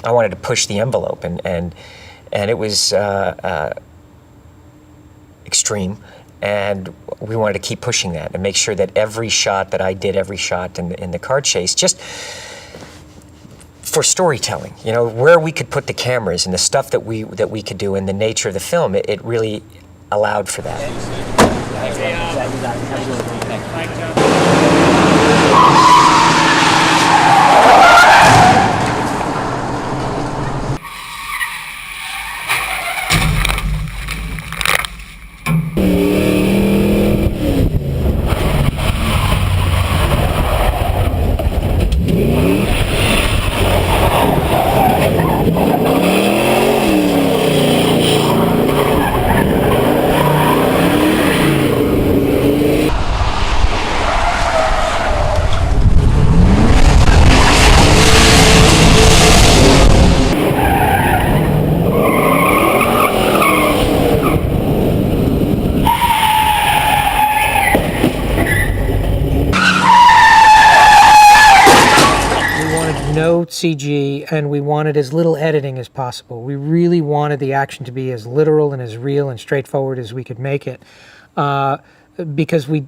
I wanted to push the envelope, and it was extreme, and we wanted to keep pushing that and make sure that every shot that I did, every shot in the car chase, just for storytelling, you know, where we could put the cameras and the stuff that we could do and the nature of the film, it really allowed for that. No CG, and we wanted as little editing as possible. We really wanted the action to be as literal and as real and straightforward as we could make it, because we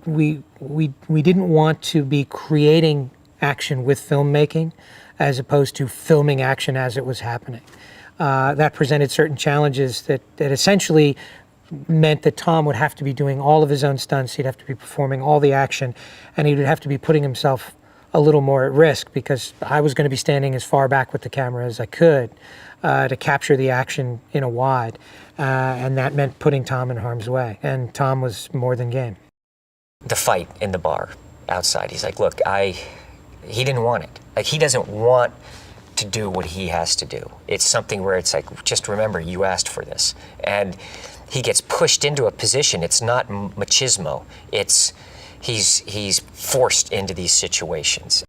didn't want to be creating action with filmmaking as opposed to filming action as it was happening. That presented certain challenges that essentially meant that Tom would have to be doing all of his own stunts, he'd have to be performing all the action, and he would have to be putting himself a little more at risk, because I was going to be standing as far back with the camera as I could to capture the action in a wide, and that meant putting Tom in harm's way, and Tom was more than game. The fight in the bar outside, he's like, look, he didn't want it. Like, he doesn't want to do what he has to do. It's something where it's like, just remember, you asked for this. And he gets pushed into a position. It's not machismo. It's he's forced into these situations.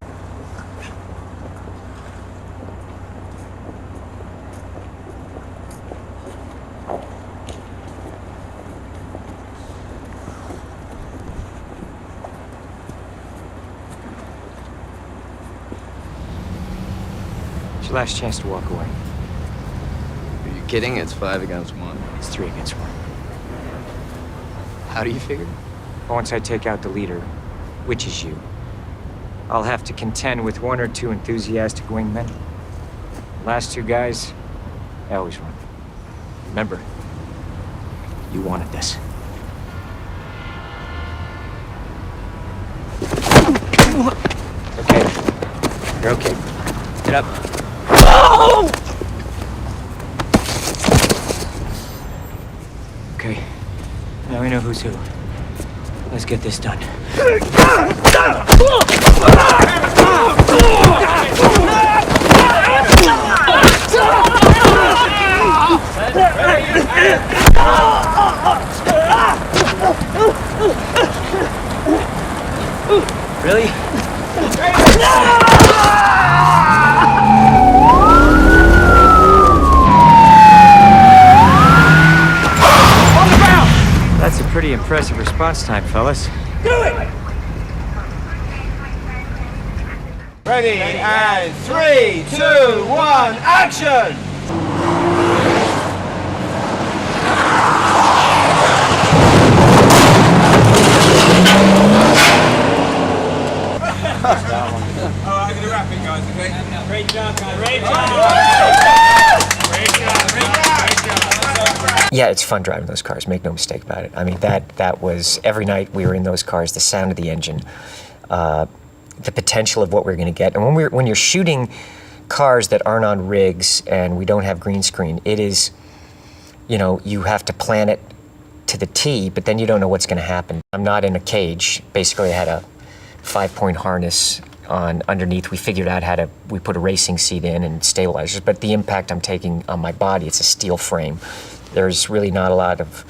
It's your last chance to walk away. Are you kidding? It's 5 against 1. It's 3 against 1. How do you figure? Once I take out the leader, which is you, I'll have to contend with 1 or 2 enthusiastic wingmen. The last 2 guys, I always run. Remember, you wanted this. Okay. You're okay. Get up. Oh! Okay. Now we know who's who. Let's get this done. Really? That's a pretty impressive response time, fellas. Do it! Ready, and 3, 2, 1, action! Alright, I'm gonna wrap it, guys, okay? Great job, guys. Great job! Great job! Yeah, it's fun driving those cars, make no mistake about it. I mean, that was, every night we were in those cars, the sound of the engine, the potential of what we're gonna get. And when you're shooting cars that aren't on rigs and we don't have green screen, it is, you know, you have to plan it to the T, but then you don't know what's gonna happen. I'm not in a cage. Basically, I had a 5-point harness on underneath. We figured out how to, we put a racing seat in and stabilizers, but the impact I'm taking on my body, it's a steel frame. There's really not a lot of,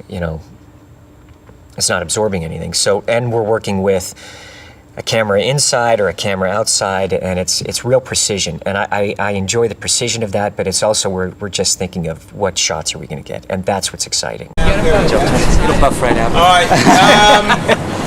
you know, it's not absorbing anything. So, and we're working with a camera inside or a camera outside, and it's real precision. And I enjoy the precision of that, but it's also, we're just thinking of what shots are we gonna get, and that's what's exciting. It'll buff right out. All right.